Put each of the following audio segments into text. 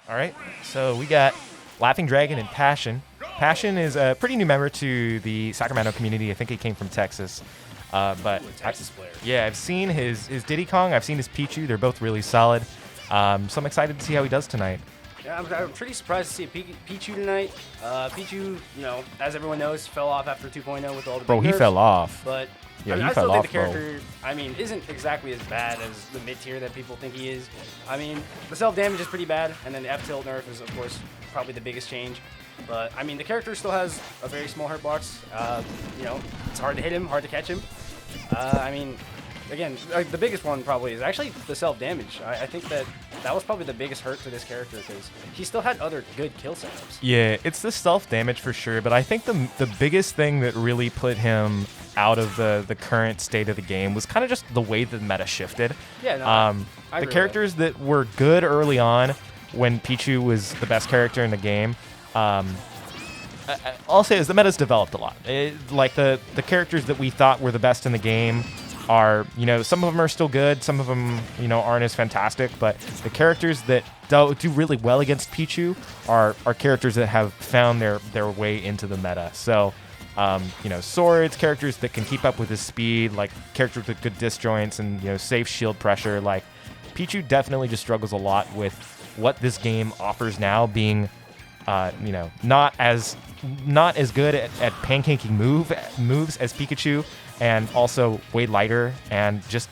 All right, so we got Laughing Dragon and Passion. Passion is a pretty new member to the Sacramento community. I think he came from Texas. But Texas player. Yeah, I've seen his Diddy Kong. I've seen his Pichu. They're both really solid. So I'm excited to see how he does tonight. Yeah, I'm pretty surprised to see a Pichu tonight. Pichu, as everyone knows, fell off after 2.0 with all the big he nerfs, fell off. But yeah, I still think the bro. character, isn't exactly as bad as the mid-tier that people think he is. The self-damage is pretty bad, and then the F-tilt nerf is, of course, probably the biggest change. But, the character still has a very small hurt box. It's hard to hit him, hard to catch him. Again, the biggest one probably is actually the self-damage. I think that was probably the biggest hurt to this character because he still had other good kill setups. Yeah, it's the self-damage for sure, but I think the biggest thing that really put him out of the current state of the game was kind of just the way the meta shifted. Yeah, no, I the characters that were good early on when Pichu was the best character in the game, I'll say is the meta's developed a lot. Like the characters that we thought were the best in the game are, some of them are still good, some of them, aren't as fantastic, but the characters that do really well against Pichu are characters that have found their way into the meta. So, swords, characters that can keep up with his speed, like characters with good disjoints and, safe shield pressure. Like, Pichu definitely just struggles a lot with what this game offers now, being, not as good at pancaking moves as Pikachu, and also way lighter and just,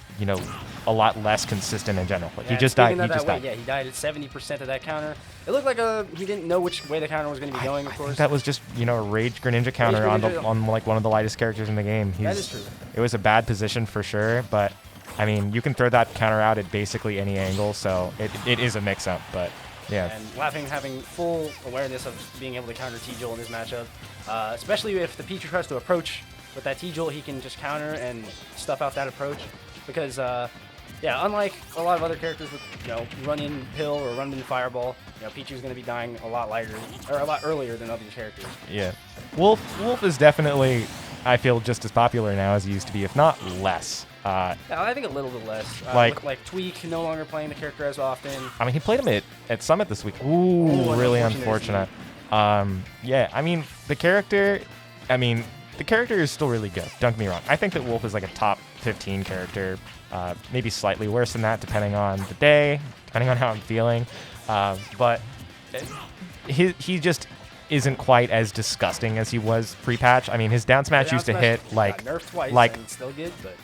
a lot less consistent in general. Like, yeah, he just died. Yeah, he died at 70% of that counter. It looked like he didn't know which way the counter was going to be going, of course. I think that was just, a Rage Greninja counter on like one of the lightest characters in the game. That is true. It was a bad position for sure, but you can throw that counter out at basically any angle, so it is a mix-up, but yeah. And Lafing having full awareness of being able to counter T-Jolt in this matchup, especially if the Pichu tries to approach with that T-Jolt, he can just counter and stuff out that approach. Because, unlike a lot of other characters with, run-in pill or run-in fireball, Pichu's going to be dying a lot earlier than other characters. Yeah. Wolf is definitely, I feel, just as popular now as he used to be, if not less. I think a little bit less. With Tweak no longer playing the character as often. He played him at Summit this week. Ooh, really unfortunate. The character is still really good. Don't get me wrong. I think that Wolf is like a top 15 character, maybe slightly worse than that, depending on the day, depending on how I'm feeling. But he just isn't quite as disgusting as he was pre-patch. His down smash used to hit like nerfed twice, and it's still good, but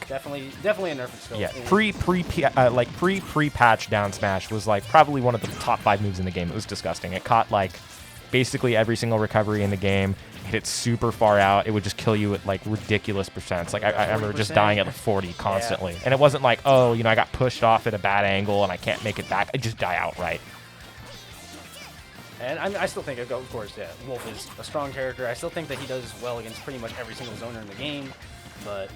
definitely a nerf still. Yeah, pre-patch down smash was like probably one of the top 5 moves in the game. It was disgusting. It caught like basically every single recovery in the game. Hit it super far out. It would just kill you at like ridiculous percents. Like I remember just dying at 40 constantly. Yeah. And it wasn't like, I got pushed off at a bad angle and I can't make it back. I just die outright. And I still think, of course, Wolf is a strong character. I still think that he does well against pretty much every single zoner in the game. But,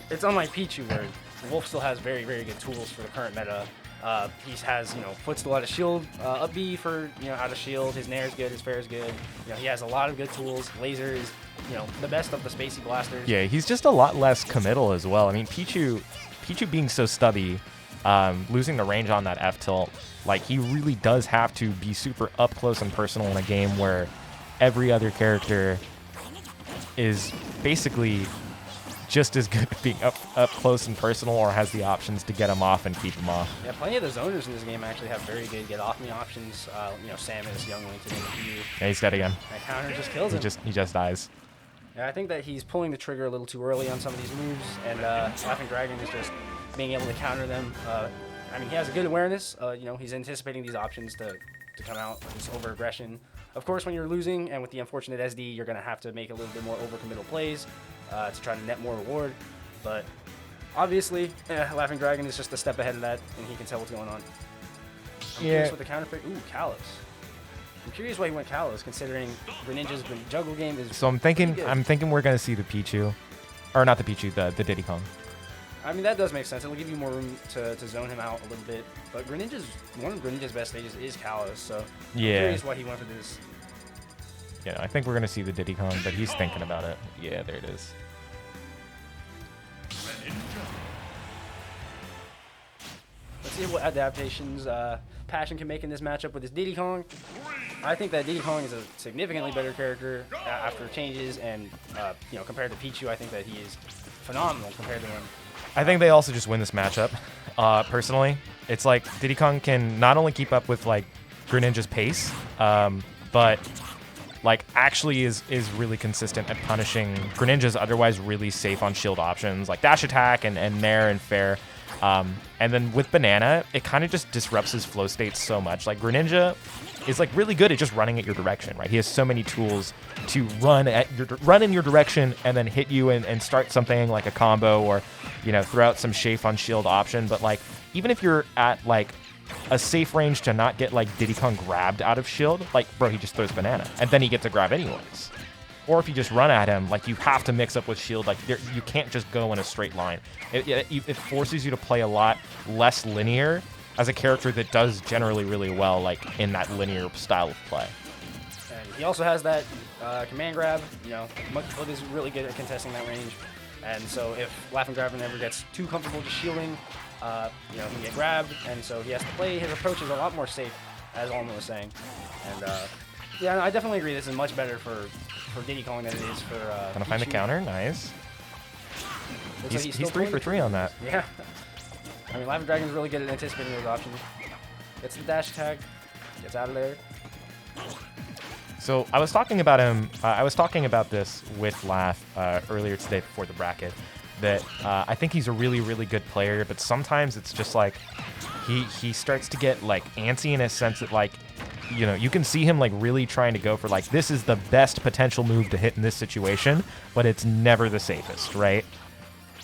it's unlike Pichu, where Wolf still has very, very good tools for the current meta. He has, footstool out of shield, up B for, out of shield. His nair is good, his fair is good. He has a lot of good tools. Lasers, the best of the spacey blasters. Yeah, he's just a lot less committal as well. Pichu being so stubby, losing the range on that F tilt, like, he really does have to be super up close and personal in a game where every other character is basically just as good at being up close and personal, or has the options to get him off and keep him off. Yeah, plenty of the zoners in this game actually have very good get off me options. Samus, Young Link, to name a few. Yeah, he's dead again. That counter just kills him. He just dies. Yeah, I think that he's pulling the trigger a little too early on some of these moves, and Laughing Dragon is just being able to counter them. He has a good awareness. He's anticipating these options to come out, this over-aggression. Of course, when you're losing, and with the unfortunate SD, you're going to have to make a little bit more overcommittal plays to try to net more reward. But obviously, Laughing Dragon is just a step ahead of that, and he can tell what's going on. I'm curious what the counter pick. Ooh, Kalos. I'm curious why he went Kalos, considering Greninja's juggle game is. So I'm thinking we're going to see the Pichu, or not the Pichu, the Diddy Kong. That does make sense. It'll give you more room to zone him out a little bit. But one of Greninja's best stages is Kalos, so I'm curious why he went for this. you know, I think we're going to see the Diddy Kong, but he's thinking about it. Yeah, there it is. Let's see what adaptations Passion can make in this matchup with his Diddy Kong. I think that Diddy Kong is a significantly better character after changes, and you know, compared to Pichu, I think that he is phenomenal compared to him. I think they also just win this matchup. Personally, it's like Diddy Kong can not only keep up with like Greninja's pace, but like actually is really consistent at punishing Greninja's otherwise really safe on shield options like dash attack and nair and fair. And then with Banana, it kind of just disrupts his flow state so much. Like Greninja is like really good at just running at your direction, right? He has so many tools to run in your direction and then hit you and start something like a combo or, you know, throw out some chafe on shield option. But like even if you're at like a safe range to not get like Diddy Kong grabbed out of shield, like bro, he just throws Banana and then he gets a grab anyways. Or if you just run at him, like you have to mix up with shield. Like you can't just go in a straight line. It forces you to play a lot less linear as a character that does generally really well, like in that linear style of play. And he also has that command grab. You know, Monkey Flip is really good at contesting that range. And so if Lafing ever gets too comfortable just shielding, you know, he can get grabbed. And so he has to play his approaches a lot more safe, as Alma was saying. And yeah, no, I definitely agree. This is much better for Diddy Kong than it is for Gonna find the counter. Nice. He's like 3 for 3 on that. Yeah. I mean, Lafing Dragon's really good at anticipating those options. Gets the dash attack, gets out of there. So I was talking about him. I was talking about this with Laugh earlier today before the bracket. That I think he's a really, really good player, but sometimes it's just like he starts to get like antsy in a sense that like, you know, you can see him like really trying to go for like, this is the best potential move to hit in this situation, but it's never the safest, right?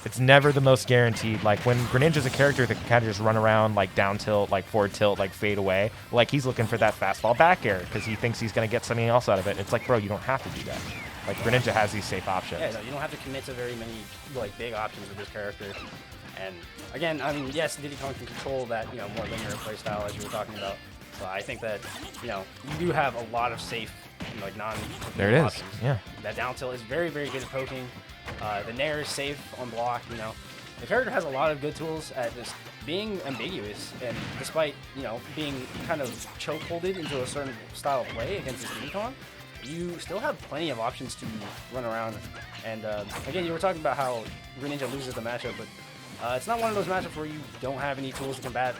It's never the most guaranteed. Like when Greninja's a character that can kind of just run around like down tilt, like forward tilt, like fade away, like he's looking for that fastball back air because he thinks he's going to get something else out of it. It's like, bro, you don't have to do that. Like Greninja has these safe options. Yeah, no, you don't have to commit to very many like big options with this character. And again, I mean, yes, Diddy Kong can control that, you know, more linear play style as you were talking about. So I think that, you know, you do have a lot of safe, like there it is. options. Yeah. That down tilt is very, very good at poking. The nair is safe on block. You know, the character has a lot of good tools at just being ambiguous, and despite, you know, being kind of chokeholded into a certain style of play against this Diddy Kong, you still have plenty of options to run around. And again, you were talking about how Greninja loses the matchup, but it's not one of those matchups where you don't have any tools to combat.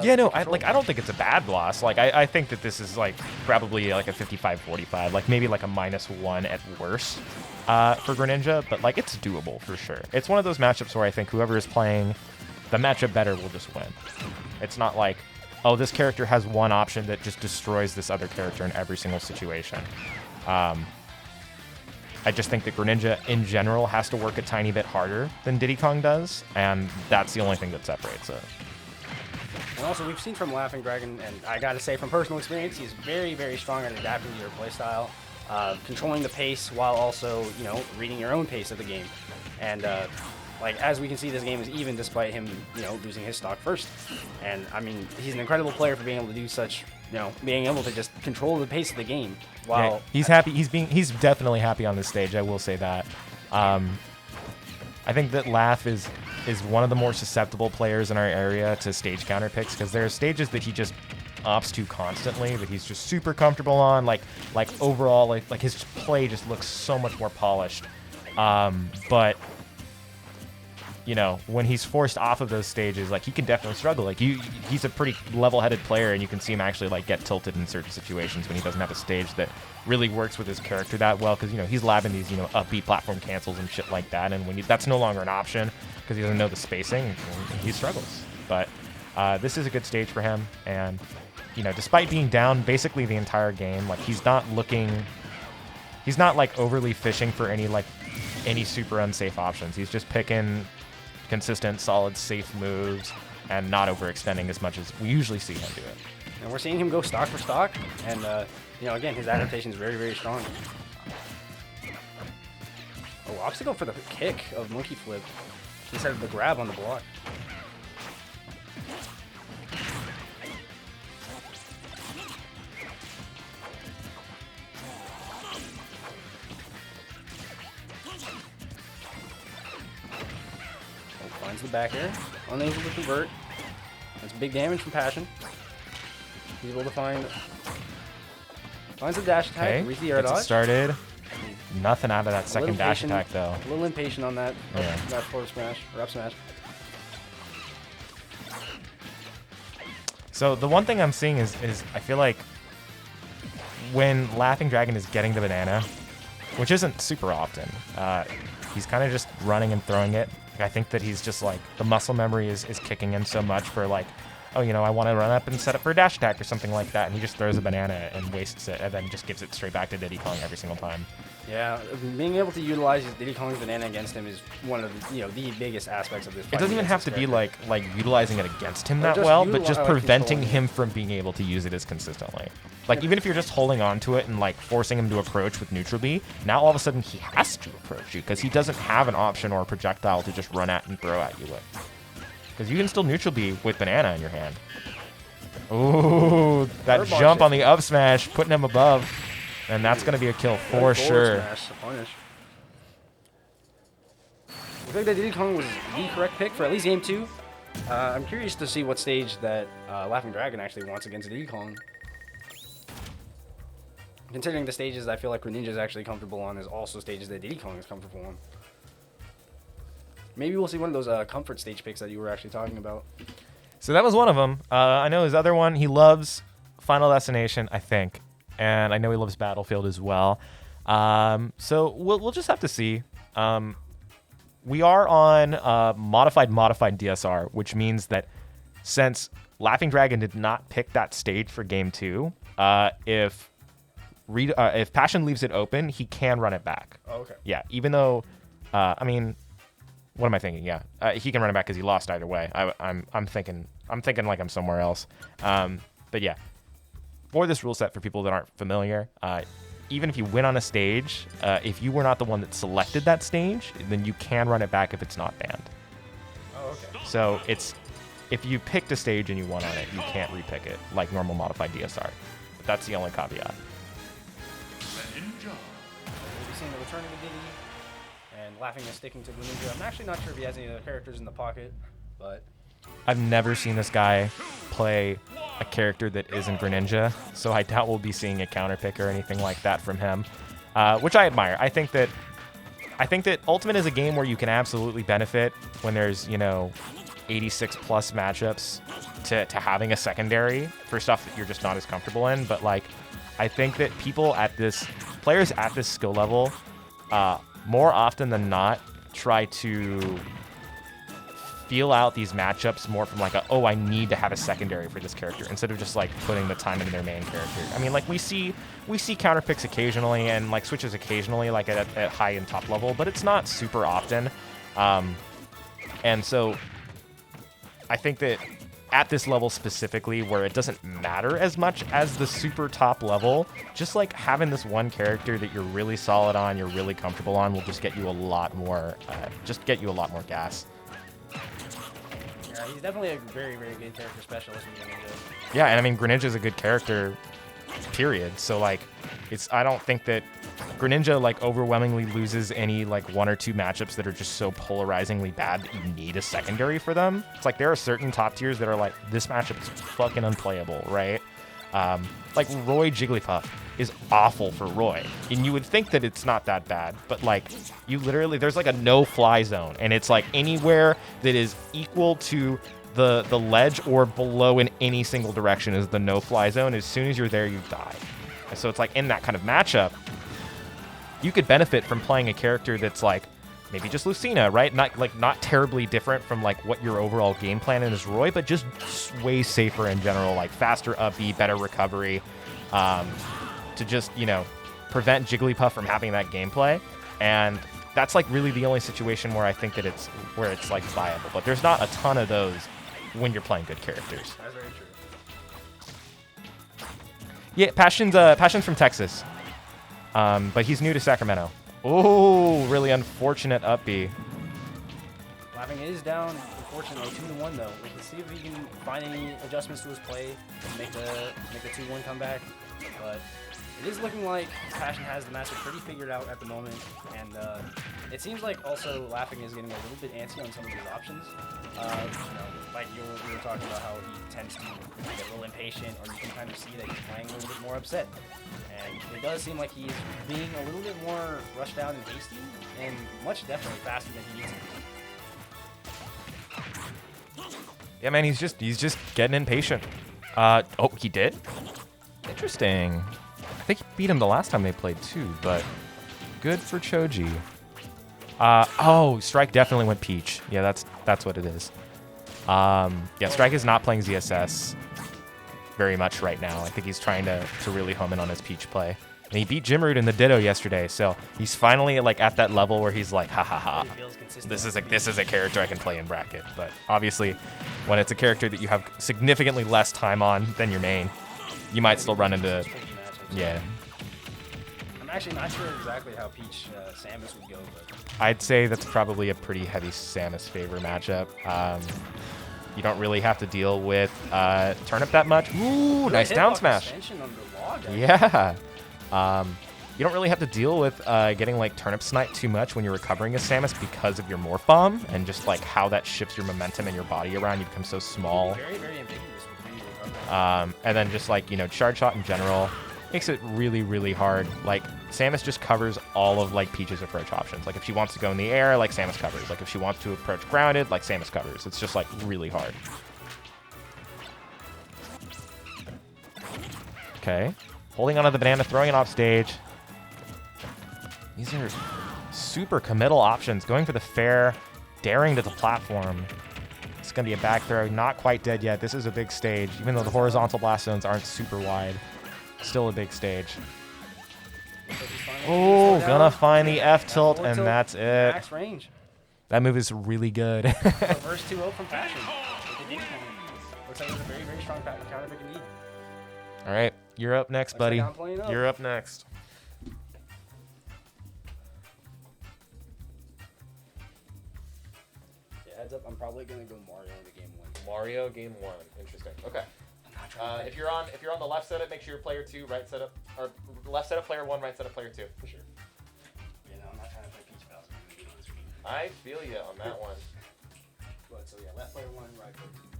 Yeah, no, I don't think it's a bad loss. Like, I think that this is like probably like a 55-45, like maybe like a -1 at worst for Greninja, but like it's doable for sure. It's one of those matchups where I think whoever is playing the matchup better will just win. It's not like, oh, this character has one option that just destroys this other character in every single situation. I just think that Greninja, in general, has to work a tiny bit harder than Diddy Kong does, and that's the only thing that separates it. And also, we've seen from Lafing Dragon, and I gotta say from personal experience, he's very, very strong at adapting to your playstyle, controlling the pace while also, you know, reading your own pace of the game. And like, as we can see, this game is even despite him, you know, losing his stock first. And I mean, he's an incredible player for being able to do such, you know, being able to just control the pace of the game. While yeah, he's happy. He's definitely happy on this stage. I will say that. I think that Laugh is one of the more susceptible players in our area to stage counter picks because there are stages that he just opts to constantly that he's just super comfortable on. Like overall, like his play just looks so much more polished. But you know, when he's forced off of those stages, like he can definitely struggle. Like he's a pretty level-headed player, and you can see him actually like get tilted in certain situations when he doesn't have a stage that really works with his character that well. Because you know he's labbing these upbeat platform cancels and shit like that, and when that's no longer an option because he doesn't know the spacing, he struggles. But this is a good stage for him, and you know, despite being down basically the entire game, like he's not like overly fishing for any super unsafe options. He's just picking consistent, solid, safe moves and not overextending as much as we usually see him do it. And we're seeing him go stock for stock, and you know, again, his adaptation is very, very strong. Oh, obstacle for the kick of Monkey Flip instead of the grab on the block. Finds the back air. Unable to convert. That's big damage from Passion. He's able to finds the dash attack. Okay, Reads the air gets it dodge. started. Nothing out of that second dash attack, though. A little impatient on that. Yeah. That forward smash, or up smash. So the one thing I'm seeing is I feel like when Laughing Dragon is getting the banana, which isn't super often, he's kind of just running and throwing it. I think that he's just like, the muscle memory is kicking in so much for like, oh, you know, I want to run up and set up for a dash attack or something like that. And he just throws a banana and wastes it and then just gives it straight back to Diddy Kong every single time. Yeah, being able to utilize Diddy Kong's banana against him is one of the, the biggest aspects of this fight. It doesn't even have to be like utilizing it against him that just well, but just preventing controlling him from being able to use it as consistently. Like, even if you're just holding on to it and like forcing him to approach with neutral B, now all of a sudden he has to approach you because he doesn't have an option or a projectile to just run at and throw at you with. Because you can still neutral B with banana in your hand. Ooh, that jump on the up smash, putting him above. And that's going to be a kill for sure. Smash to punish. I think that Diddy Kong was the correct pick for at least game 2. I'm curious to see what stage that Laughing Dragon actually wants against Diddy Kong. Considering the stages I feel like Greninja is actually comfortable on is also stages that Diddy Kong is comfortable on. Maybe we'll see one of those comfort stage picks that you were actually talking about. So that was one of them. I know his other one, he loves Final Destination, I think. And I know he loves Battlefield as well. So we'll just have to see. We are on modified DSR, which means that since Laughing Dragon did not pick that stage for game 2, if Passion leaves it open, he can run it back. Oh, okay. Yeah, even though, I mean, what am I thinking? Yeah, he can run it back because he lost either way. I'm thinking like I'm somewhere else. But yeah. For this rule set, for people that aren't familiar, even if you win on a stage, if you were not the one that selected that stage, then you can run it back if it's not banned. Oh, okay. So if you picked a stage and you won on it, you can't repick it like normal modified DSR. But that's the only caveat. We'll be seeing the return of the Diddy, and Laughing is sticking to Greninja. I'm actually not sure if he has any other characters in the pocket, but I've never seen this guy play a character that isn't Greninja, so I doubt we'll be seeing a counter pick or anything like that from him, which I admire. I think that Ultimate is a game where you can absolutely benefit when there's 86 plus matchups to having a secondary for stuff that you're just not as comfortable in. But like, I think that players at this skill level, more often than not, try to feel out these matchups more from like I need to have a secondary for this character instead of just like putting the time into their main character. I mean, like we see counter picks occasionally and like switches occasionally like at high and top level, but it's not super often. And so I think that at this level specifically, where it doesn't matter as much as the super top level, just like having this one character that you're really solid on, you're really comfortable on, will just get you a lot more gas. yeah, he's definitely a very, very good character specialist in Greninja. Yeah, and I mean, Greninja is a good character, period. So, like, I don't think that Greninja, like, overwhelmingly loses any, like, 1 or 2 matchups that are just so polarizingly bad that you need a secondary for them. It's like, there are certain top tiers that are like, this matchup is fucking unplayable, right? Like, Roy Jigglypuff is awful for Roy. And you would think that it's not that bad, but, like, you literally, there's, like, a no-fly zone. And it's, like, anywhere that is equal to the ledge or below in any single direction is the no-fly zone. As soon as you're there, you die. And so it's, like, in that kind of matchup, you could benefit from playing a character that's, like, maybe just Lucina, right? Not terribly different from like what your overall game plan is Roy, but just way safer in general, like faster up B, better recovery, to just, prevent Jigglypuff from having that gameplay. And that's like really the only situation where I think that it's like viable. But there's not a ton of those when you're playing good characters. That's very true. Yeah, Passion's from Texas, but he's new to Sacramento. Oh, really unfortunate up B. Lafing is down, unfortunately, 2-1 though. We can see if he can find any adjustments to his play to make the 2-1 comeback. But it is looking like Passion has the matchup pretty figured out at the moment, and it seems like also Lafing is getting a little bit antsy on some of his options. You know, like we were talking about how he tends to get a little impatient, or you can kind of see that he's playing a little bit more upset. And it does seem like he's being a little bit more rushed out and hasty, and much definitely faster than he needs to be. Yeah, man, he's just getting impatient. Oh, he did? Interesting. I think he beat him the last time they played too, but good for Choji. Oh, Strike definitely went Peach. Yeah, that's what it is. Yeah, Strike is not playing ZSS very much right now. I think he's trying to really home in on his Peach play. And he beat Jimroot in the Ditto yesterday, so he's finally like at that level where he's like, ha ha ha. This is a character I can play in bracket. But obviously, when it's a character that you have significantly less time on than your main, you might still run into, yeah. I'm actually not sure exactly how Peach Samus would go, but I'd say that's probably a pretty heavy Samus favor matchup. You don't really have to deal with Turnip that much. Ooh, nice down smash. Yeah. You don't really have to deal with getting like Turnip Snipe too much when you're recovering as Samus because of your Morph Bomb and just like how that shifts your momentum and your body around. You become so small. Very, very ambiguous with when you recover. And then just like, you know, Charge Shot in general makes it really, really hard. Like, Samus just covers all of like Peach's approach options. Like if she wants to go in the air, like Samus covers. Like if she wants to approach grounded, like Samus covers. It's just like really hard. Okay. Holding onto the banana, throwing it off stage. These are super committal options. Going for the fair, daring to the platform. It's going to be a back throw. Not quite dead yet. This is a big stage. Even though the horizontal blast zones aren't super wide. Still a big stage. Oh, gonna find the F tilt, and that's it. Max range. That move is really good. Reverse 2-0 from Passion. Looks like it's a very, very strong counter pick indeed. All right, you're up next, buddy. You're up next. Yeah, heads up, I'm probably gonna go Mario in the game 1. Mario game 1. Interesting. Okay. If you're on the left setup, make sure you're player 2, right setup, or left setup player 1, right setup player 2 for sure. You know, I'm not trying to play Peach Bowser. I feel you on that one. But so yeah, left player 1, right player 2.